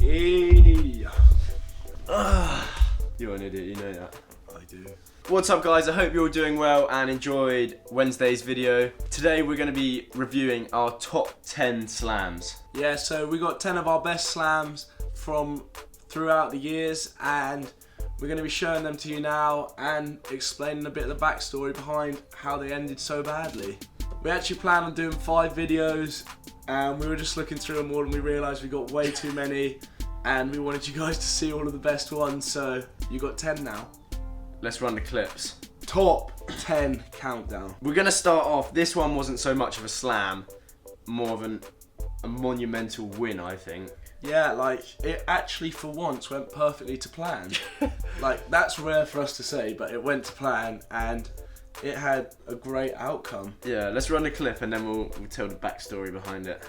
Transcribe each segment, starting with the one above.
You're an idiot, you know that. I do. What's up guys, I hope you're all doing well and enjoyed Wednesday's video. Today we're going to be reviewing our top 10 slams. Yeah, so we got 10 of our best slams from throughout the years, and we're going to be showing them to you now and explaining a bit of the backstory behind how they ended so badly. We actually planned on doing 5 videos, and we were just looking through them all and we realised we got way too many, and we wanted you guys to see all of the best ones, so you got 10 now. Let's run the clips. Top 10 countdown. We're going to start off, this one wasn't so much of a slam, more of a monumental win, I think. Yeah, like, it actually for once went perfectly to plan. Like, that's rare for us to say, but it went to plan and it had a great outcome. Yeah, let's run the clip and then we'll tell the backstory behind it.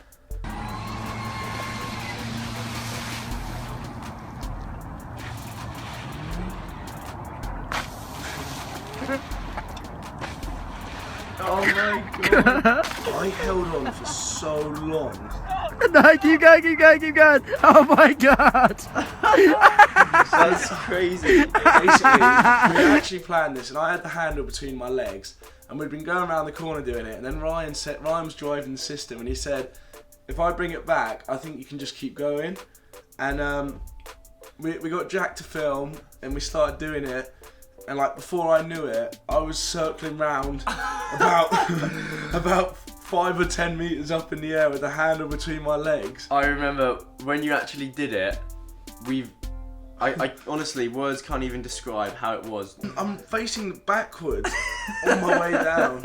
Oh my god! I held on for so long. No, keep going, keep going, keep going! Oh my god! That's crazy. Basically, we actually planned this, and I had the handle between my legs, and we'd been going around the corner doing it, and then Ryan was driving the system, and he said, if I bring it back, I think you can just keep going. And we got Jack to film, and we started doing it. And like before I knew it, I was circling round about 5 or 10 meters up in the air with the handle between my legs. I remember when you actually did it, I honestly, words can't even describe how it was. I'm facing backwards on my way down,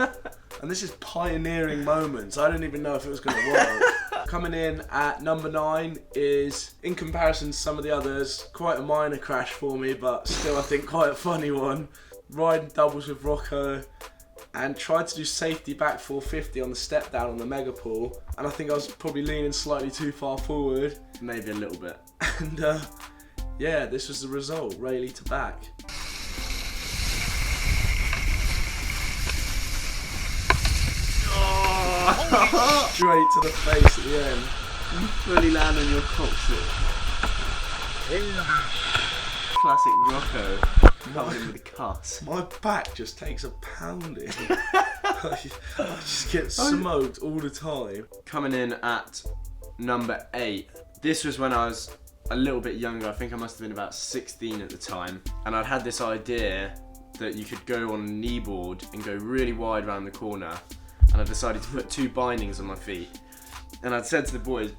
and this is pioneering moments. I didn't even know if it was going to work. Coming in at number 9 is, in comparison to some of the others, quite a minor crash for me, but still I think quite a funny one. Riding doubles with Rocco, and tried to do safety back 450 on the step down on the mega pool, and I think I was probably leaning slightly too far forward. Maybe a little bit. And yeah, this was the result, Rayleigh to back. Straight to the face at the end. You fully land on your coccyx. Classic Rocco. Coming in with a cuss. My back just takes a pounding. I just get smoked all the time. Coming in at number 8. This was when I was a little bit younger. I think I must have been about 16 at the time. And I'd had this idea that you could go on a kneeboard and go really wide around the corner. And I decided to put 2 bindings on my feet. And I'd said to the boys,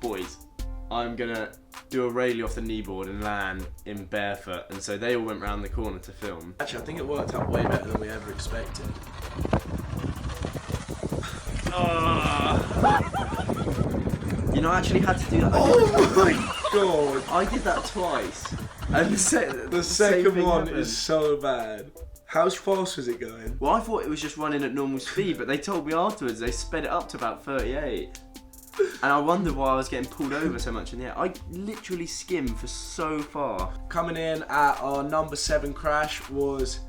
I'm gonna do a Rayleigh off the kneeboard and land in barefoot. And so they all went round the corner to film. Actually, I think it worked out way better than we ever expected. You know, I actually had to do that. Oh my god! I did that twice. And the second one is so bad. How fast was it going? Well, I thought it was just running at normal speed, but they told me afterwards they sped it up to about 38. And I wondered why I was getting pulled over so much in the air. I literally skimmed for so far. Coming in at our number 7 crash was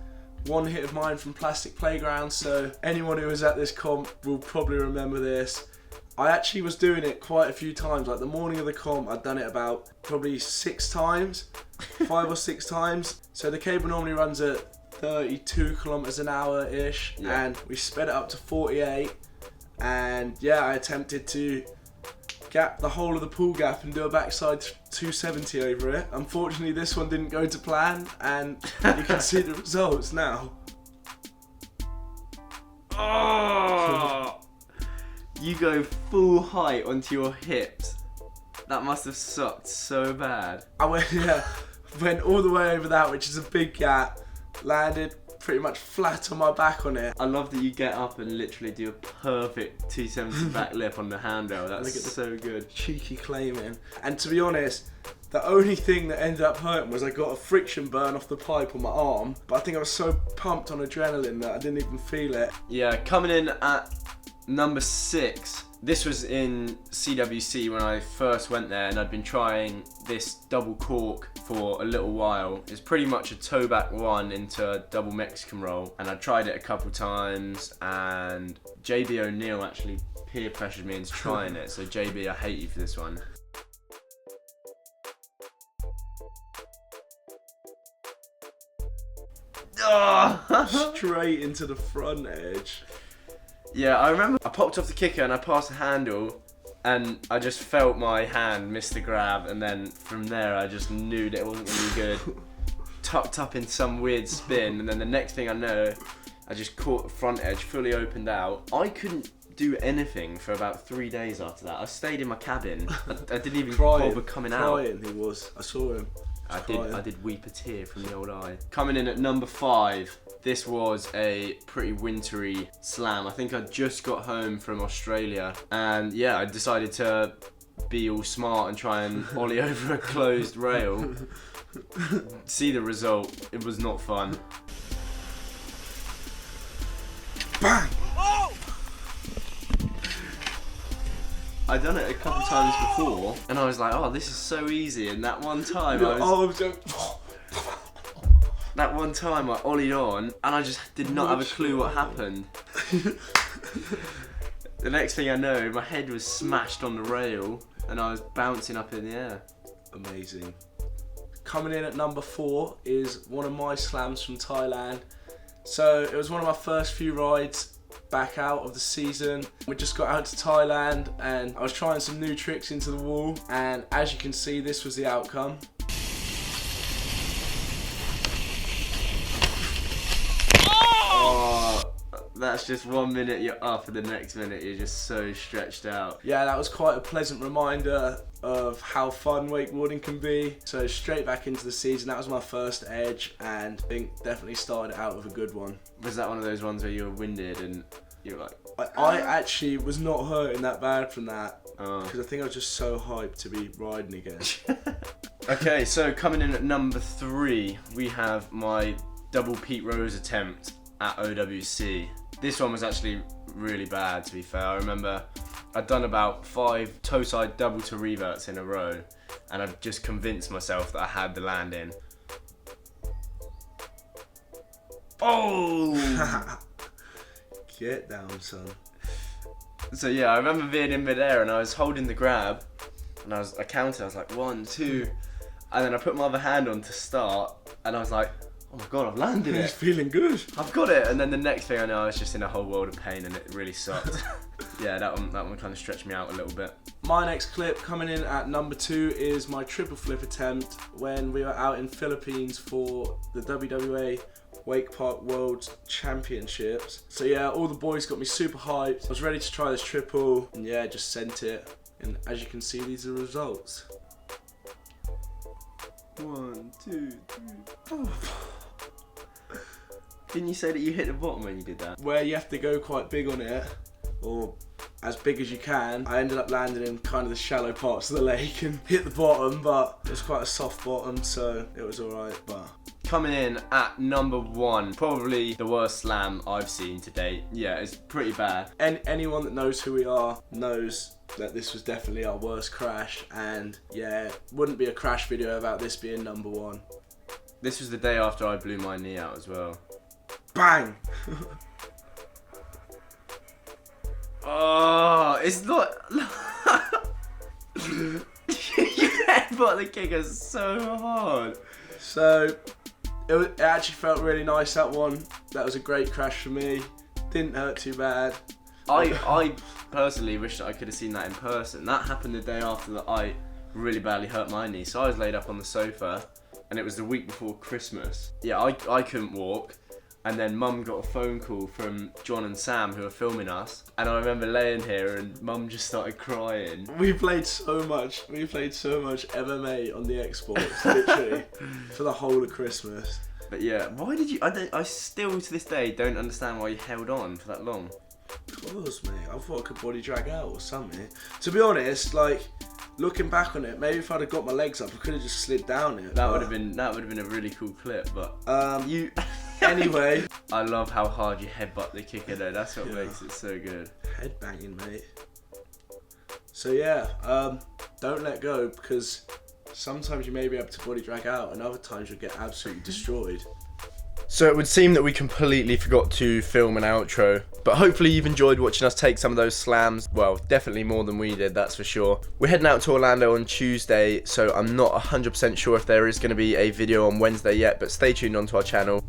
one hit of mine from Plastic Playground, so anyone who was at this comp will probably remember this. I actually was doing it quite a few times. Like the morning of the comp, I'd done it about probably 6 times, 5 or 6 times. So the cable normally runs at 32 kilometers an hour ish, yeah. And we sped it up to 48, and yeah, I attempted to gap the whole of the pool gap and do a backside 270 over it. Unfortunately, this one didn't go to plan, and you can see the results now. Oh! You go full height onto your hips. That must have sucked so bad. I went all the way over that, which is a big gap. Landed pretty much flat on my back on it. I love that you get up and literally do a perfect 270 back lip on the handrail. That's so good. Cheeky claiming. And to be honest, the only thing that ended up hurting was I got a friction burn off the pipe on my arm, but I think I was so pumped on adrenaline that I didn't even feel it. Yeah, coming in at number 6. This was in CWC when I first went there, and I'd been trying this double cork for a little while. It's pretty much a toe back one into a double Mexican roll, and I tried it a couple times, and JB O'Neill actually peer pressured me into trying it. So JB, I hate you for this one. Oh. Straight into the front edge. Yeah, I remember I popped off the kicker and I passed the handle and I just felt my hand miss the grab, and then from there I just knew that it wasn't going to be good. Tucked up in some weird spin, and then the next thing I know, I just caught the front edge, fully opened out. I couldn't do anything for about 3 days after that. I stayed in my cabin. I didn't even bother coming out. Crying, he was. I saw him. I did weep a tear from the old eye. Coming in at number 5, this was a pretty wintry slam. I think I just got home from Australia, and yeah, I decided to be all smart and try and ollie over a closed rail. See the result. It was not fun. Bang! I'd done it a couple times before, and I was like, oh, this is so easy. And that one time I ollied on, and I just did not have a clue what happened. The next thing I know, my head was smashed on the rail, and I was bouncing up in the air. Amazing. Coming in at number 4 is one of my slams from Thailand. So it was one of my first few rides back out of the season. We just got out to Thailand and I was trying some new tricks into the wall, and as you can see, this was the outcome. Oh, that's just 1 minute you're up and the next minute you're just so stretched out. Yeah, that was quite a pleasant reminder of how fun wakeboarding can be. So straight back into the season, that was my first edge, and I think definitely started out with a good one. Was that one of those ones where you were winded and you were like... I actually was not hurting that bad from that, Oh. because I think I was just so hyped to be riding again. Okay, so coming in at number 3, we have my double Pete Rose attempt at OWC. This one was actually really bad, to be fair. I remember I'd done about 5 toe-side double to reverts in a row, and I'd just convinced myself that I had the landing. Oh! Get down, son. So yeah, I remember being in midair and I was holding the grab, and I counted, I was like 1, 2, and then I put my other hand on to start, and I was like, oh my god, I've landed He's it. feeling good. I've got it. And then the next thing I know, I was just in a whole world of pain, and it really sucked. Yeah, that one kind of stretched me out a little bit. My next clip coming in at number 2 is my triple flip attempt when we were out in Philippines for the WWA Wake Park World Championships. So yeah, all the boys got me super hyped. I was ready to try this triple, and yeah, just sent it. And as you can see, these are the results. 1, 2, 3, 4. Didn't you say that you hit the bottom when you did that? Where you have to go quite big on it, or as big as you can, I ended up landing in kind of the shallow parts of the lake and hit the bottom, but it was quite a soft bottom, so it was alright. But coming in at number 1, probably the worst slam I've seen to date. Yeah, it's pretty bad. anyone that knows who we are knows that this was definitely our worst crash, and yeah, wouldn't be a crash video without this being number 1. This was the day after I blew my knee out as well. Bang! Oh, it's not... You headbutt the kicker so hard. So it actually felt really nice, that one. That was a great crash for me. Didn't hurt too bad. I personally wish that I could have seen that in person. That happened the day after that I really badly hurt my knee. So I was laid up on the sofa, and it was the week before Christmas. Yeah, I couldn't walk. And then Mum got a phone call from John and Sam, who were filming us. And I remember laying here and Mum just started crying. We played so much MMA on the Xbox, literally, for the whole of Christmas. But yeah, why did you... I still to this day don't understand why you held on for that long. Of course, mate. I thought I could body drag out or something. To be honest, like, looking back on it, maybe if I'd have got my legs up, I could have just slid down it. That would have been a really cool clip, but you... Anyway. I love how hard you headbutt the kicker though, that's what makes it so good. Headbanging, mate. So yeah, don't let go, because sometimes you may be able to body drag out and other times you'll get absolutely destroyed. So it would seem that we completely forgot to film an outro, but hopefully you've enjoyed watching us take some of those slams. Well, definitely more than we did, that's for sure. We're heading out to Orlando on Tuesday, so I'm not 100% sure if there is going to be a video on Wednesday yet, but stay tuned onto our channel.